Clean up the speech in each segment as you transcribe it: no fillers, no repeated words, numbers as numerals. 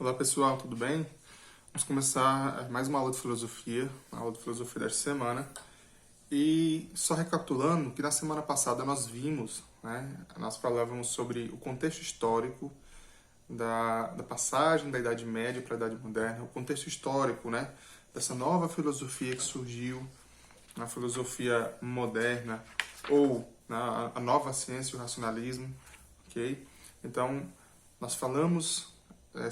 Olá pessoal, tudo bem? Vamos começar mais uma aula de filosofia, a aula de filosofia desta semana. E só recapitulando que na semana passada nós vimos, nós falávamos sobre o contexto histórico da passagem da Idade Média para a Idade Moderna, o contexto histórico, dessa nova filosofia que surgiu, na filosofia moderna, ou a nova ciência e o racionalismo, ok? Então, nós falamos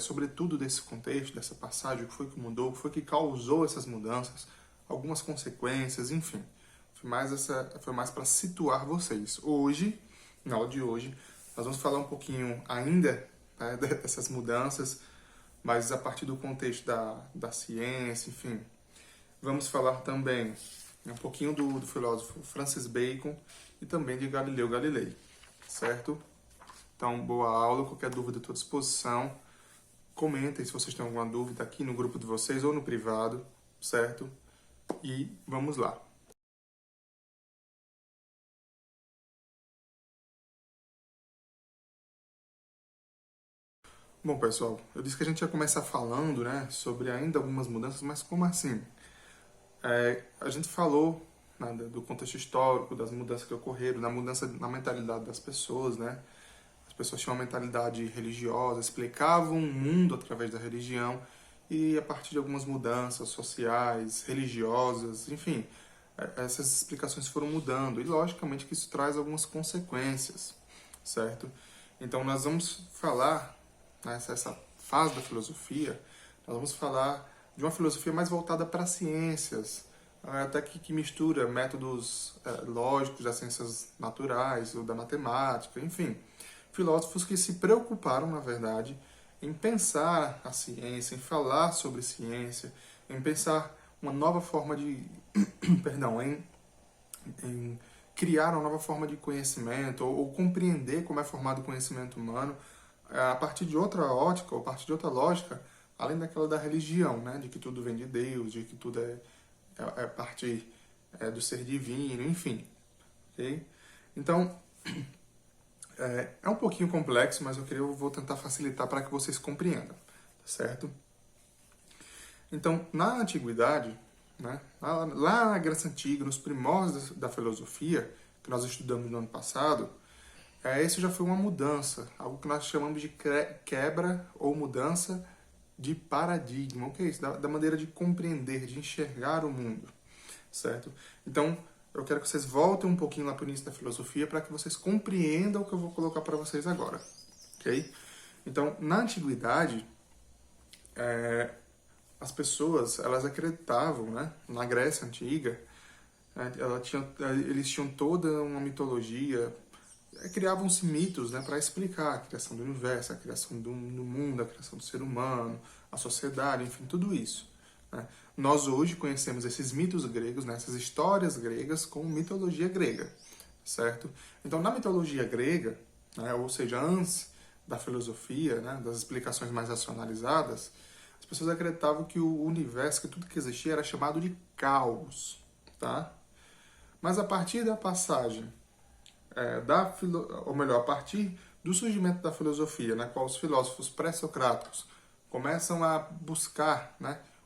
sobretudo desse contexto, dessa passagem, o que foi que mudou, o que foi que causou essas mudanças, algumas consequências, enfim. Foi mais para situar vocês. Hoje, na aula de hoje, nós vamos falar um pouquinho ainda dessas mudanças, mas a partir do contexto da ciência, enfim. Vamos falar também um pouquinho do filósofo Francis Bacon e também de Galileu Galilei, certo? Então, boa aula, qualquer dúvida estou à disposição. Comentem se vocês têm alguma dúvida aqui no grupo de vocês ou no privado, certo? E vamos lá. Bom, pessoal, eu disse que a gente ia começar falando, sobre ainda algumas mudanças, mas como assim? A gente falou do contexto histórico, das mudanças que ocorreram, da mudança na mentalidade das pessoas, As pessoas tinham uma mentalidade religiosa, explicavam o mundo através da religião e a partir de algumas mudanças sociais, religiosas, enfim, essas explicações foram mudando e logicamente que isso traz algumas consequências, certo? Então nós vamos falar, nessa fase da filosofia, nós vamos falar de uma filosofia mais voltada para as ciências, até que mistura métodos lógicos das ciências naturais, ou da matemática, enfim. Filósofos que se preocuparam, na verdade, em pensar a ciência, em falar sobre ciência, em pensar uma nova forma de... perdão, em criar uma nova forma de conhecimento, ou compreender como é formado o conhecimento humano, a partir de outra ótica, ou a partir de outra lógica, além daquela da religião, de que tudo vem de Deus, de que tudo é a partir do ser divino, enfim. Okay? Então, é um pouquinho complexo, mas eu vou tentar facilitar para que vocês compreendam, certo? Então, na antiguidade, lá na Grécia Antiga, nos primórdios da filosofia, que nós estudamos no ano passado, isso já foi uma mudança, algo que nós chamamos de quebra ou mudança de paradigma. O que é isso? Da maneira de compreender, de enxergar o mundo, certo? Então, eu quero que vocês voltem um pouquinho lá para o início da filosofia para que vocês compreendam o que eu vou colocar para vocês agora, ok? Então, na antiguidade, as pessoas, elas acreditavam, na Grécia Antiga, eles tinham toda uma mitologia, criavam-se mitos para explicar a criação do universo, a criação do mundo, a criação do ser humano, a sociedade, enfim, tudo isso. Nós hoje conhecemos esses mitos gregos, essas histórias gregas, como mitologia grega, certo? Então, na mitologia grega, ou seja, antes da filosofia, das explicações mais racionalizadas, as pessoas acreditavam que o universo, que tudo que existia, era chamado de caos, tá? Mas a partir da passagem ou melhor, a partir do surgimento da filosofia, na qual os filósofos pré-socráticos começam a buscar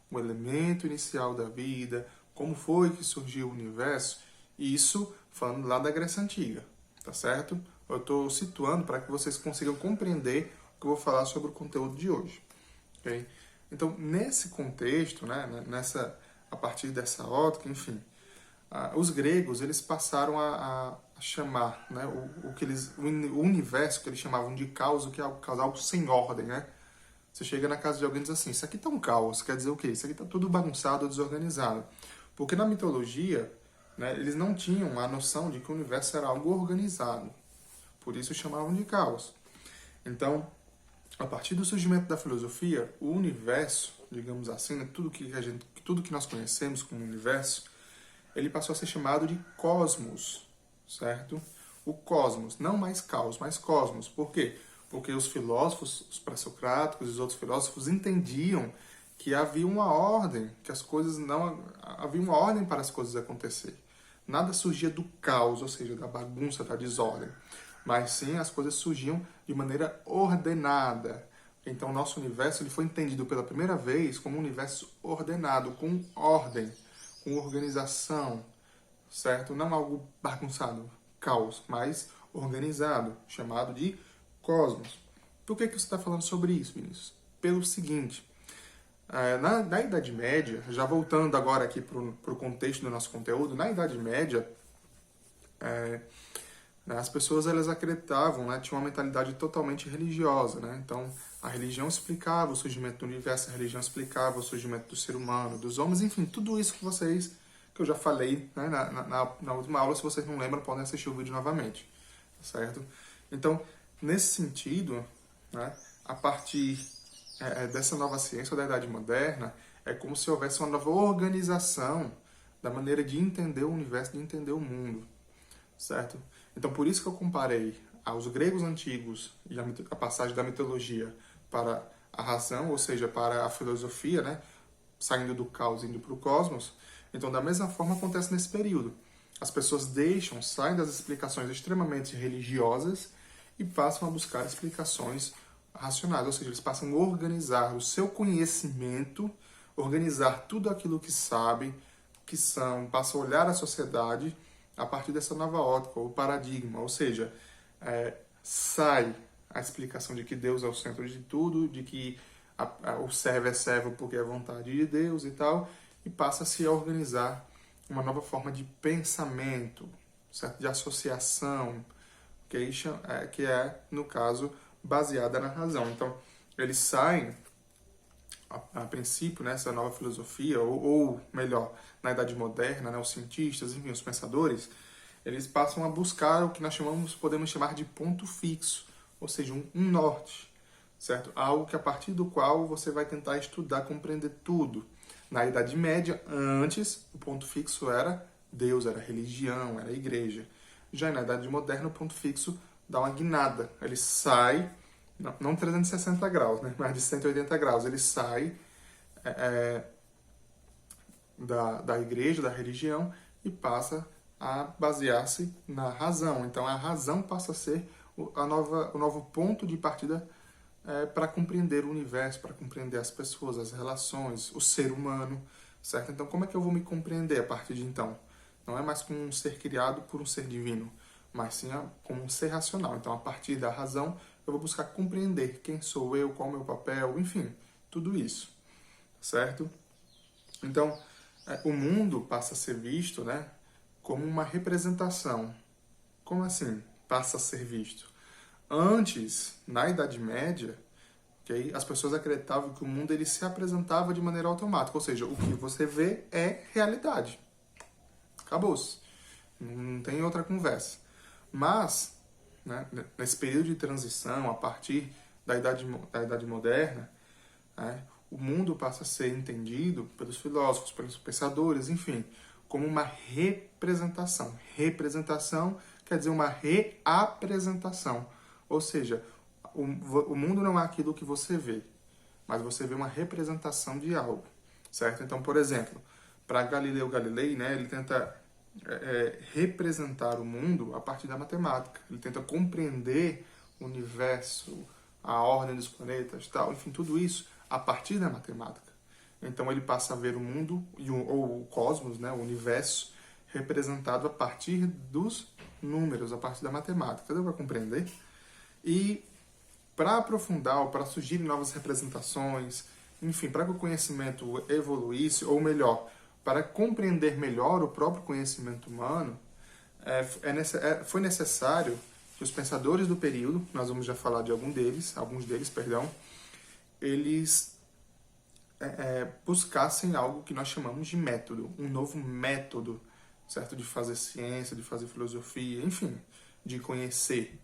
o elemento inicial da vida, como foi que surgiu o universo, e isso falando lá da Grécia Antiga, tá certo? Eu estou situando para que vocês consigam compreender o que eu vou falar sobre o conteúdo de hoje, ok? Então, nesse contexto, a partir dessa ótica, enfim, os gregos eles passaram a chamar o universo que eles chamavam de caos, o que é algo sem ordem, Você chega na casa de alguém e diz assim, isso aqui tá um caos, quer dizer o quê? Isso aqui tá tudo bagunçado, desorganizado. Porque na mitologia, eles não tinham a noção de que o universo era algo organizado. Por isso chamavam de caos. Então, a partir do surgimento da filosofia, o universo, digamos assim, tudo que nós conhecemos como universo, ele passou a ser chamado de cosmos, certo? O cosmos, não mais caos, mas cosmos. Por quê? Porque os filósofos, os pré-socráticos e os outros filósofos entendiam que havia uma ordem, que as coisas não... havia uma ordem para as coisas acontecerem. Nada surgia do caos, ou seja, da bagunça, da desordem. Mas sim, as coisas surgiam de maneira ordenada, Então, o nosso universo ele foi entendido pela primeira vez como um universo ordenado, com ordem, com organização, certo? Não algo bagunçado, caos, mas organizado, chamado de cosmos. Por que você está falando sobre isso, Vinícius? Pelo seguinte, na Idade Média, já voltando agora aqui para o contexto do nosso conteúdo, na Idade Média, as pessoas elas acreditavam, né, tinham uma mentalidade totalmente religiosa, né? Então, a religião explicava o surgimento do universo, a religião explicava o surgimento do ser humano, dos homens, enfim, tudo isso que eu já falei, né, na última aula. Se vocês não lembram, podem assistir o vídeo novamente, certo? Então, nesse sentido, né, a partir dessa nova ciência, da Idade Moderna, é como se houvesse uma nova organização da maneira de entender o universo, de entender o mundo, certo? Então, por isso que eu comparei aos gregos antigos e a passagem da mitologia para a razão, ou seja, para a filosofia, né? Saindo do caos e indo para o cosmos. Então, da mesma forma, acontece nesse período. As pessoas saem das explicações extremamente religiosas e passam a buscar explicações racionais, ou seja, eles passam a organizar o seu conhecimento, organizar tudo aquilo que sabem, que são, passam a olhar a sociedade a partir dessa nova ótica, ou paradigma, ou seja, sai a explicação de que Deus é o centro de tudo, de que o servo é servo porque é vontade de Deus e tal, e passa-se a organizar uma nova forma de pensamento, certo? De associação, que é, no caso, baseada na razão. Então, eles saem, a princípio, nessa nova filosofia, ou melhor, na Idade Moderna, né, os cientistas, enfim, os pensadores, eles passam a buscar o que nós podemos chamar de ponto fixo, ou seja, um norte, certo? Algo que a partir do qual você vai tentar estudar, compreender tudo. Na Idade Média, antes, o ponto fixo era Deus, era religião, era igreja. Já na Idade Moderna, o ponto fixo dá uma guinada. Ele sai, não 360 graus, né? Mas de 180 graus. Ele sai da igreja, da religião, e passa a basear-se na razão. Então, a razão passa a ser o novo ponto de partida para compreender o universo, para compreender as pessoas, as relações, o ser humano, certo? Então, como é que eu vou me compreender a partir de então? Não é mais como um ser criado por um ser divino, mas sim como um ser racional. Então, a partir da razão, eu vou buscar compreender quem sou eu, qual é o meu papel, enfim, tudo isso, certo? Então, o mundo passa a ser visto, né, como uma representação. Como assim passa a ser visto? Antes, na Idade Média, as pessoas acreditavam que o mundo ele se apresentava de maneira automática, ou seja, o que você vê é realidade. Acabou-se. Não tem outra conversa. Mas, né, nesse período de transição, a partir da Idade Moderna, o mundo passa a ser entendido pelos filósofos, pelos pensadores, enfim, como uma representação. Representação quer dizer uma reapresentação. Ou seja, o mundo não é aquilo que você vê, mas você vê uma representação de algo, certo? Então, por exemplo, para Galileu Galilei, né, ele tenta representar o mundo a partir da matemática. Ele tenta compreender o universo, a ordem dos planetas, tal, enfim, tudo isso a partir da matemática. Então ele passa a ver o mundo, ou o cosmos, né, o universo, representado a partir dos números, a partir da matemática. Deu para compreender? E para aprofundar, ou para surgirem novas representações, enfim, para que o conhecimento evoluísse, ou melhor, para compreender melhor o próprio conhecimento humano, foi necessário que os pensadores do período, nós vamos já falar de alguns deles, eles buscassem algo que nós chamamos de método, um novo método, certo? De fazer ciência, de fazer filosofia, enfim, de conhecer.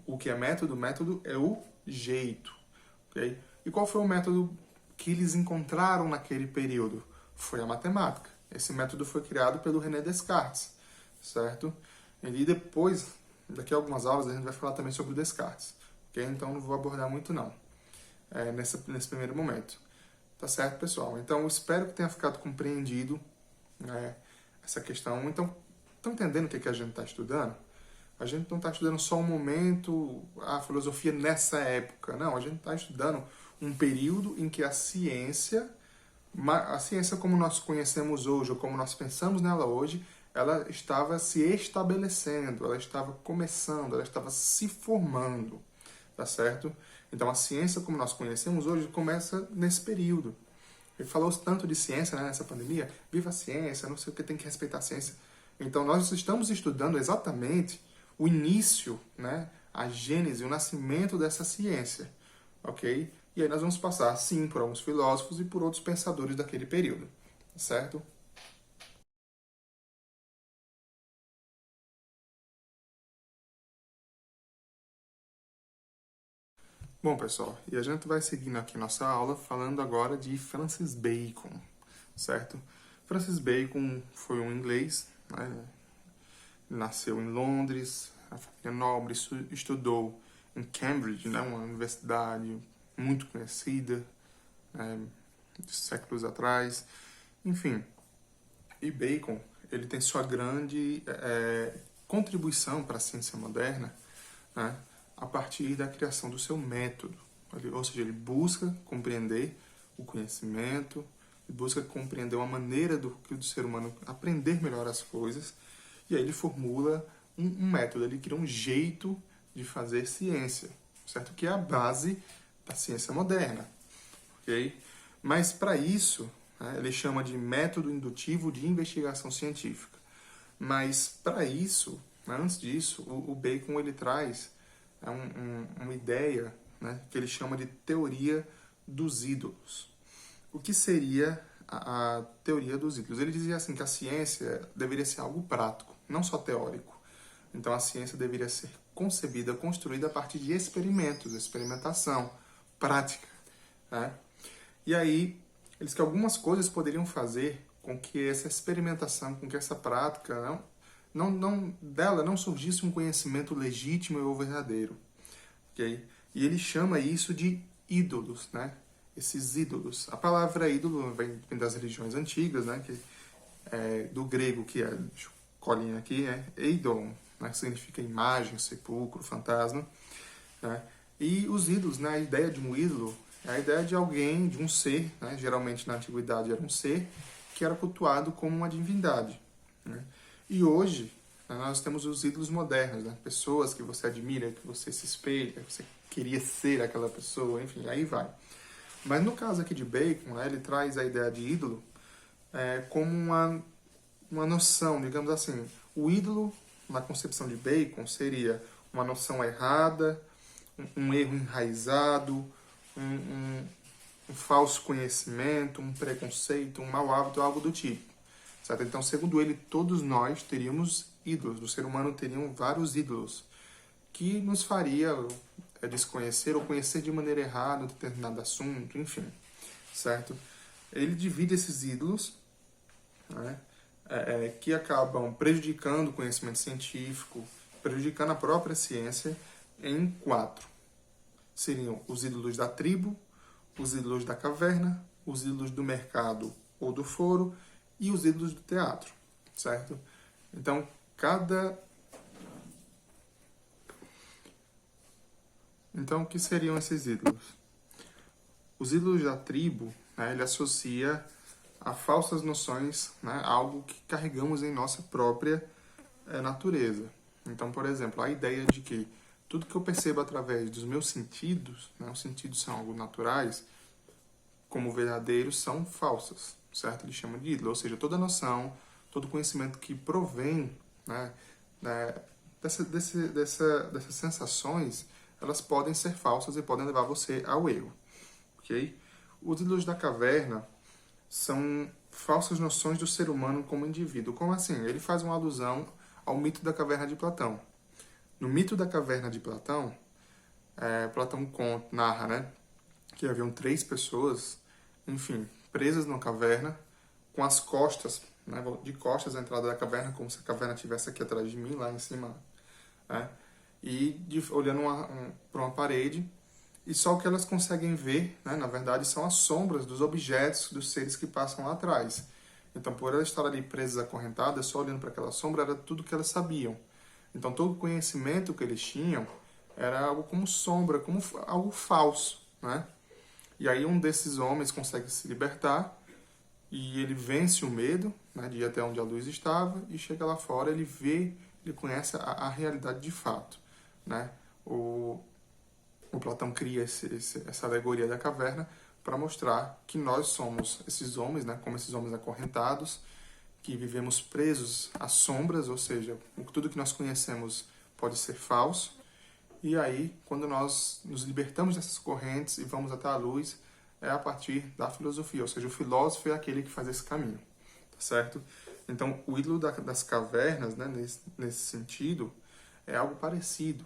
O que é método? Método é o jeito, ok? E qual foi o método que eles encontraram naquele período? Foi a matemática. Esse método foi criado pelo René Descartes, certo? E depois, daqui a algumas aulas, a gente vai falar também sobre o Descartes, ok? Então não vou abordar muito não, nesse primeiro momento. Tá certo, pessoal? Então, eu espero que tenha ficado compreendido essa questão. Então, estão entendendo o que a gente está estudando? A gente não está estudando só um momento, a filosofia nessa época. Não, a gente está estudando um período em que a ciência como nós conhecemos hoje, ou como nós pensamos nela hoje, ela estava se estabelecendo, ela estava começando, ela estava se formando, tá certo? Então a ciência como nós conhecemos hoje começa nesse período. Ele falou tanto de ciência, né, nessa pandemia, viva a ciência, não sei o que, tem que respeitar a ciência. Então nós estamos estudando exatamente o início, né, a gênese, o nascimento dessa ciência, ok? E aí nós vamos passar, sim, por alguns filósofos e por outros pensadores daquele período, certo? Bom, pessoal, e a gente vai seguindo aqui nossa aula falando agora de Francis Bacon, certo? Francis Bacon foi um inglês, né? Nasceu em Londres, a família nobre, estudou em Cambridge, né? Uma universidade muito conhecida, né? De séculos atrás. Enfim, e Bacon, ele tem sua grande contribuição para a ciência moderna, né, a partir da criação do seu método. Ou seja, ele busca compreender o conhecimento, ele busca compreender uma maneira do ser humano aprender melhor as coisas, e aí ele formula um método, ele cria um jeito de fazer ciência, certo? Que é a base da ciência moderna, ok? Mas para isso, né, ele chama de método indutivo de investigação científica. Mas para isso, né, antes disso, o Bacon ele traz uma ideia, né, que ele chama de teoria dos ídolos. O que seria a teoria dos ídolos? Ele dizia assim que a ciência deveria ser algo prático, não só teórico. Então a ciência deveria ser concebida, construída a partir de experimentos, experimentação, prática, né? E aí, eles que algumas coisas poderiam fazer com que essa experimentação, com que essa prática, dela não surgisse um conhecimento legítimo ou verdadeiro. Okay? E ele chama isso de ídolos, né? Esses ídolos. A palavra ídolo vem das religiões antigas, né? Que do grego, que é, deixa eu colinha aqui, eidolon, né? Que significa imagem, sepulcro, fantasma. Né? E os ídolos, né? A ideia de um ídolo é a ideia de alguém, de um ser, né? Geralmente na antiguidade era um ser, que era cultuado como uma divindade. Né? E hoje, né, nós temos os ídolos modernos, né? Pessoas que você admira, que você se espelha, que você queria ser aquela pessoa, enfim, aí vai. Mas no caso aqui de Bacon, né, ele traz a ideia de ídolo como uma noção, digamos assim. O ídolo, na concepção de Bacon, seria uma noção errada, um erro enraizado, um falso conhecimento, um preconceito, um mau hábito, algo do tipo. Certo? Então, segundo ele, todos nós teríamos ídolos. O ser humano teria vários ídolos que nos faria desconhecer ou conhecer de maneira errada um determinado assunto, enfim. Certo? Ele divide esses ídolos, né, que acabam prejudicando o conhecimento científico, prejudicando a própria ciência, em 4. Seriam os ídolos da tribo, os ídolos da caverna, os ídolos do mercado ou do foro e os ídolos do teatro, certo? Então, Então, o que seriam esses ídolos? Os ídolos da tribo, né, ele associa a falsas noções, né, algo que carregamos em nossa própria natureza. Então, por exemplo, a ideia de que tudo que eu percebo através dos meus sentidos, né, os sentidos são algo naturais, como verdadeiros, são falsas, certo? Ele chama de ídolo, ou seja, toda noção, todo conhecimento que provém, né, dessas sensações, elas podem ser falsas e podem levar você ao erro, ok? Os ídolos da caverna são falsas noções do ser humano como indivíduo. Como assim? Ele faz uma alusão ao mito da caverna de Platão. No mito da caverna de Platão, Platão narra, né, que haviam 3 pessoas, enfim, presas numa caverna, com as costas, né, de costas à entrada da caverna, como se a caverna estivesse aqui atrás de mim, lá em cima, né, e olhando para uma parede, e só o que elas conseguem ver, né, na verdade, são as sombras dos objetos, dos seres que passam lá atrás. Então, por elas estar ali presas, acorrentadas, só olhando para aquela sombra, era tudo que elas sabiam. Então todo o conhecimento que eles tinham era algo como sombra, como algo falso, né? E aí um desses homens consegue se libertar e ele vence o medo, né, de ir até onde a luz estava, e chega lá fora, ele vê, ele conhece a realidade de fato, né? O Platão cria essa alegoria da caverna para mostrar que nós somos esses homens, né, como esses homens acorrentados, que vivemos presos às sombras, ou seja, tudo que nós conhecemos pode ser falso. E aí, quando nós nos libertamos dessas correntes e vamos até a luz, é a partir da filosofia, ou seja, o filósofo é aquele que faz esse caminho, tá certo? Então, o ídolo das cavernas, né, nesse sentido, é algo parecido,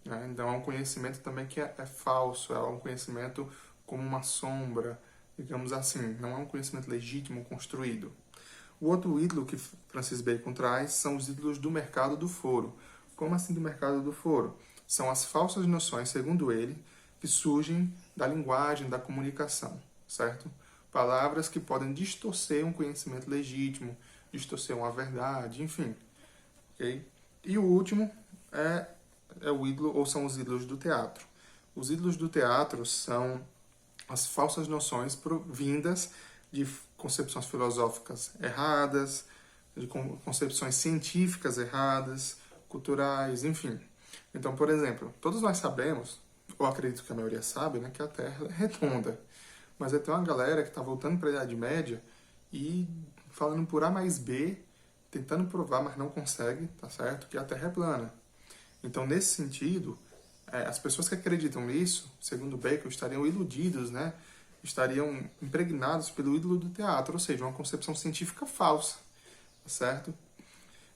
né? Então, é um conhecimento também que é falso, é um conhecimento como uma sombra, digamos assim, não é um conhecimento legítimo, construído. O outro ídolo que Francis Bacon traz são os ídolos do mercado do foro. Como assim do mercado do foro? São as falsas noções, segundo ele, que surgem da linguagem, da comunicação, certo? Palavras que podem distorcer um conhecimento legítimo, distorcer uma verdade, enfim. Okay? E o último é o ídolo, ou são os ídolos do teatro. Os ídolos do teatro são as falsas noções provindas de concepções filosóficas erradas, de concepções científicas erradas, culturais, enfim. Então, por exemplo, todos nós sabemos, ou acredito que a maioria sabe, né, que a Terra é redonda. Mas aí tem uma galera que está voltando para a Idade Média e falando por A mais B, tentando provar, mas não consegue, tá certo? Que a Terra é plana. Então, nesse sentido, as pessoas que acreditam nisso, segundo Bacon, estariam iludidos, né? Estariam impregnados pelo ídolo do teatro, ou seja, uma concepção científica falsa, tá certo?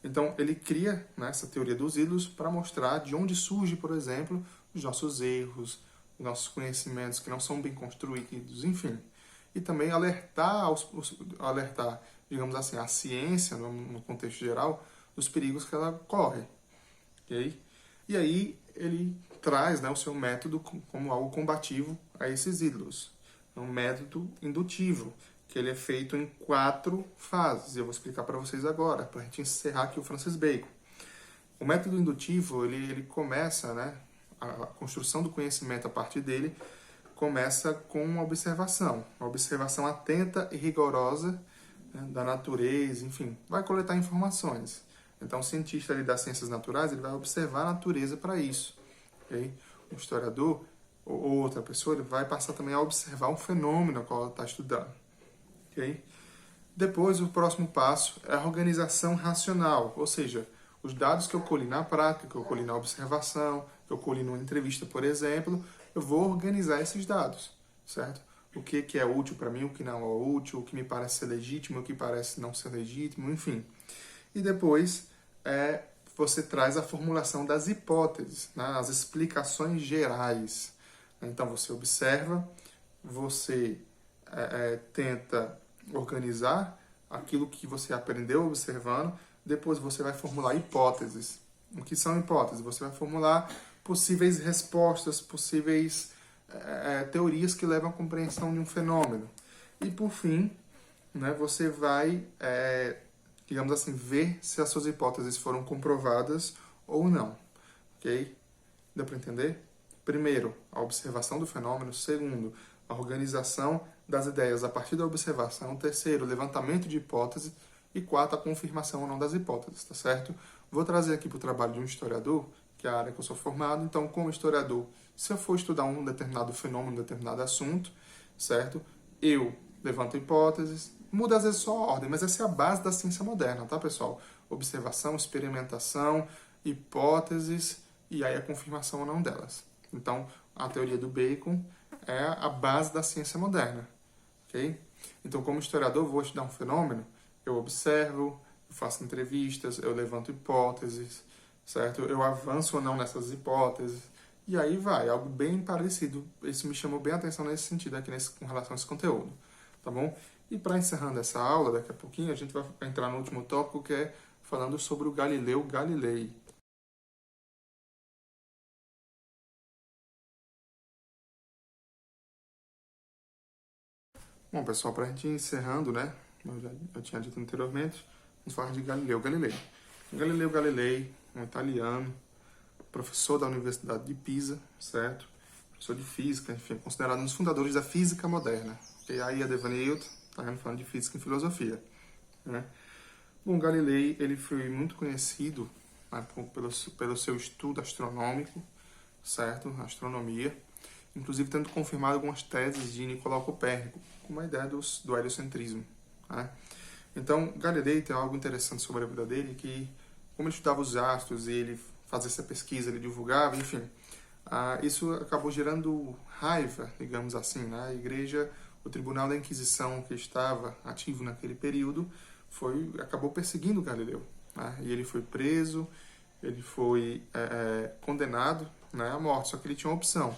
Então, ele cria, né, essa teoria dos ídolos para mostrar de onde surge, por exemplo, os nossos erros, os nossos conhecimentos que não são bem construídos, enfim. E também alertar, digamos assim, a ciência, no contexto geral, dos perigos que ela corre. Okay? E aí ele traz, né, o seu método como algo combativo a esses ídolos. É um método indutivo, que ele é feito em 4 fases. Eu vou explicar para vocês agora, para a gente encerrar aqui o Francis Bacon. O método indutivo, ele começa, né, a construção do conhecimento a partir dele, começa com uma observação atenta e rigorosa, né, da natureza, enfim, vai coletar informações. Então, o cientista ali das ciências naturais, ele vai observar a natureza para isso. Okay? O historiador, ou outra pessoa, ele vai passar também a observar um fenômeno ao qual ela está estudando. Okay? Depois, o próximo passo é a organização racional, ou seja, os dados que eu colhi na prática, que eu colhi na observação, que eu colhi numa entrevista, por exemplo, eu vou organizar esses dados, certo? O que é útil para mim, o que não é útil, o que me parece ser legítimo, o que parece não ser legítimo, enfim. E depois, você traz a formulação das hipóteses, né? As explicações gerais. Então, você observa, você tenta organizar aquilo que você aprendeu observando, depois você vai formular hipóteses. O que são hipóteses? Você vai formular possíveis respostas, possíveis teorias que levam à compreensão de um fenômeno. E, por fim, né, você vai, digamos assim, ver se as suas hipóteses foram comprovadas ou não. Ok? Deu para entender? Primeiro, a observação do fenômeno. Segundo, a organização das ideias a partir da observação. Terceiro, o levantamento de hipóteses. E quarto, a confirmação ou não das hipóteses, tá certo? Vou trazer aqui para o trabalho de um historiador, que é a área que eu sou formado. Então, como historiador, se eu for estudar um determinado fenômeno, um determinado assunto, certo? Eu levanto hipóteses, muda às vezes só a ordem, mas essa é a base da ciência moderna, tá, pessoal? Observação, experimentação, hipóteses e aí a confirmação ou não delas. Então, a teoria do Bacon é a base da ciência moderna, ok? Então, como historiador, vou estudar um fenômeno, eu observo, eu faço entrevistas, eu levanto hipóteses, certo? Eu avanço ou não nessas hipóteses, e aí vai, algo bem parecido. Isso me chamou bem a atenção nesse sentido aqui com relação a esse conteúdo, tá bom? E para encerrando essa aula, daqui a pouquinho, a gente vai entrar no último tópico, que é falando sobre o Galileu Galilei. Bom, pessoal, para a gente ir encerrando, eu tinha dito anteriormente, vamos falar de Galileu Galilei. Galileu Galilei um italiano, professor da Universidade de Pisa, certo? Professor de física, enfim, considerado um dos fundadores da física moderna. E aí a Devaneio tá falando de física e filosofia, né? Bom, Galilei, ele foi muito conhecido, né, pelo seu estudo astronômico, certo? Astronomia, inclusive tendo confirmado algumas teses de Nicolau Copérnico, com uma ideia do heliocentrismo, né? Então, Galilei tem algo interessante sobre a vida dele, que como ele estudava os astros e ele fazia essa pesquisa, ele divulgava, enfim, isso acabou gerando raiva, digamos assim, né? A igreja, o tribunal da Inquisição que estava ativo naquele período, acabou perseguindo Galileu, né? E ele foi preso, ele foi condenado, né, à morte, só que ele tinha uma opção,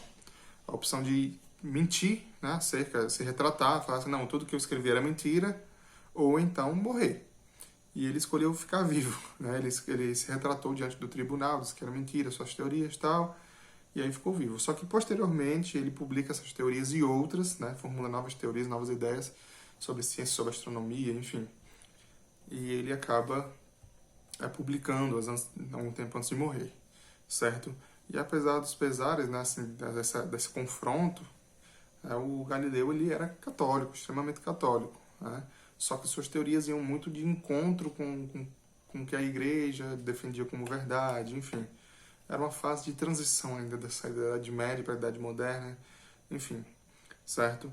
a opção de mentir, né, se retratar, falar assim, não, tudo que eu escrevi era mentira, ou então morrer. E ele escolheu ficar vivo, né? Ele se retratou diante do tribunal, disse que era mentira, suas teorias e tal, e aí ficou vivo. Só que posteriormente ele publica essas teorias e outras, né? Formula novas teorias, novas ideias sobre ciência, sobre astronomia, enfim. E ele acaba publicando-as um tempo antes de morrer, certo? E apesar dos pesares, né, assim, desse confronto, o Galileu ele era católico, extremamente católico, né? Só que suas teorias iam muito de encontro com o que a igreja defendia como verdade, enfim. Era uma fase de transição ainda dessa Idade Média para a Idade Moderna, enfim, certo?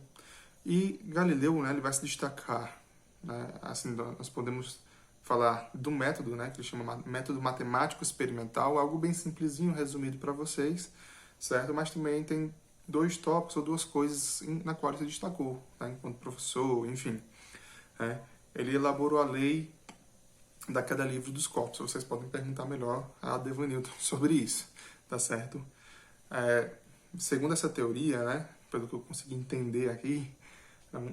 E Galileu, né, ele vai se destacar, né, assim, nós podemos falar do método, né, que ele chama método matemático experimental, algo bem simplesinho, resumido para vocês, certo? Mas também tem 2 tópicos ou 2 coisas na qual ele se destacou, né, enquanto professor, enfim. Ele elaborou a lei da queda livre dos corpos. Vocês podem perguntar melhor a Devanilton sobre isso, tá certo? Segundo essa teoria, né, pelo que eu consegui entender aqui,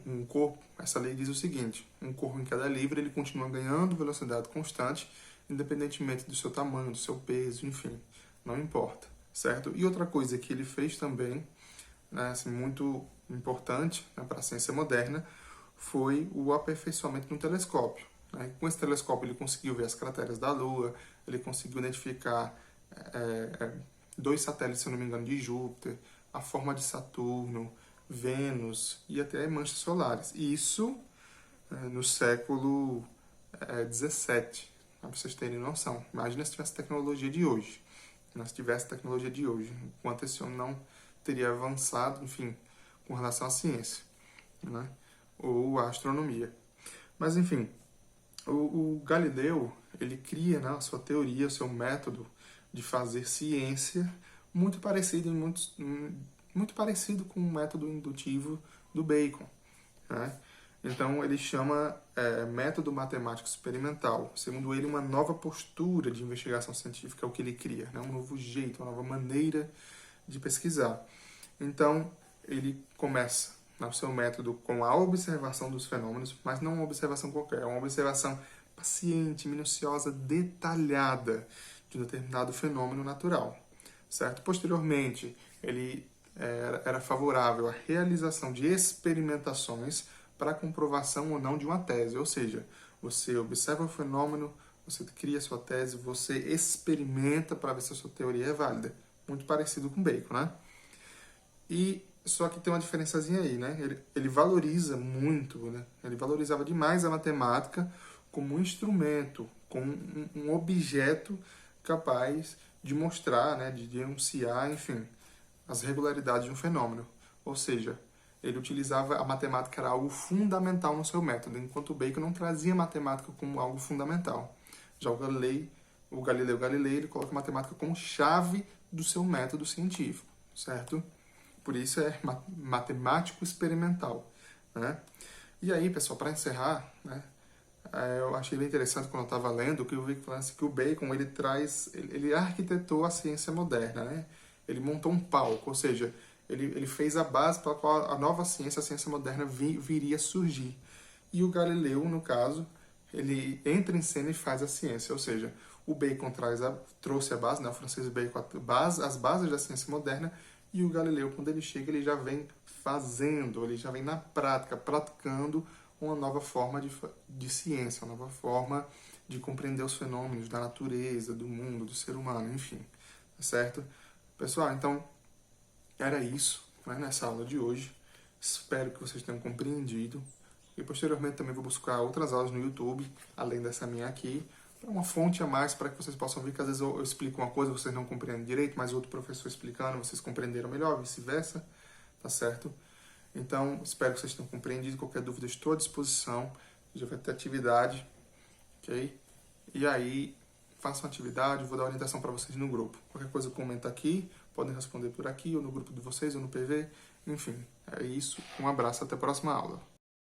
um corpo, essa lei diz o seguinte: um corpo em queda livre ele continua ganhando velocidade constante, independentemente do seu tamanho, do seu peso, enfim, não importa, certo? E outra coisa que ele fez também, né, assim, muito importante, né, para a ciência moderna, foi o aperfeiçoamento no telescópio, né? Com esse telescópio ele conseguiu ver as crateras da Lua, ele conseguiu identificar 2 satélites, se eu não me engano, de Júpiter, a forma de Saturno, Vênus e até manchas solares. Isso no século 17, para vocês terem noção. Imagina se tivesse tecnologia de hoje. Se tivesse tecnologia de hoje, enquanto esse homem não teria avançado, enfim, com relação à ciência, né? Ou a astronomia. Mas, enfim, o Galileu, ele cria, né, a sua teoria, o seu método de fazer ciência muito parecido, muito parecido com o método indutivo do Bacon, né? Então, ele chama método matemático experimental. Segundo ele, uma nova postura de investigação científica é o que ele cria, né? Um novo jeito, uma nova maneira de pesquisar. Então, ele começa o seu método com a observação dos fenômenos, mas não uma observação qualquer, é uma observação paciente, minuciosa, detalhada de um determinado fenômeno natural, certo? Posteriormente, ele era favorável à realização de experimentações para comprovação ou não de uma tese, ou seja, você observa o fenômeno, você cria sua tese, você experimenta para ver se a sua teoria é válida. Muito parecido com Bacon, né? E só que tem uma diferençazinha aí, né? Ele valoriza muito, né? Ele valorizava demais a matemática como um instrumento, como um objeto capaz de mostrar, né? De denunciar, enfim, as regularidades de um fenômeno. Ou seja, ele utilizava a matemática era algo fundamental no seu método, enquanto o Bacon não trazia a matemática como algo fundamental. Já o Galileu Galilei, ele coloca a matemática como chave do seu método científico, certo? Por isso é matemático experimental, né? E aí, pessoal, para encerrar, né, eu achei bem interessante quando eu estava lendo que eu vi que o Bacon ele arquitetou a ciência moderna, né? Ele montou um palco, ou seja, ele fez a base para a qual a nova ciência, a ciência moderna viria a surgir. E o Galileu, no caso, ele entra em cena e faz a ciência, ou seja, o Bacon trouxe a base, né, o francês Bacon, as bases da ciência moderna, e o Galileu, quando ele chega, ele já vem fazendo, ele já vem na prática, praticando uma nova forma de ciência, uma nova forma de compreender os fenômenos da natureza, do mundo, do ser humano, enfim, tá certo? Pessoal, então, era isso, né, nessa aula de hoje. Espero que vocês tenham compreendido. E posteriormente também vou buscar outras aulas no YouTube, além dessa minha aqui, para uma fonte a mais para que vocês possam ver que às vezes eu explico uma coisa, vocês não compreendem direito, mas outro professor explicando, vocês compreenderam melhor, vice-versa, tá certo? Então, espero que vocês tenham compreendido. Qualquer dúvida, estou à disposição. Já vai ter atividade, ok? E aí, façam atividade, vou dar orientação para vocês no grupo. Qualquer coisa, comenta aqui, podem responder por aqui, ou no grupo de vocês, ou no PV. Enfim, é isso. Um abraço, até a próxima aula.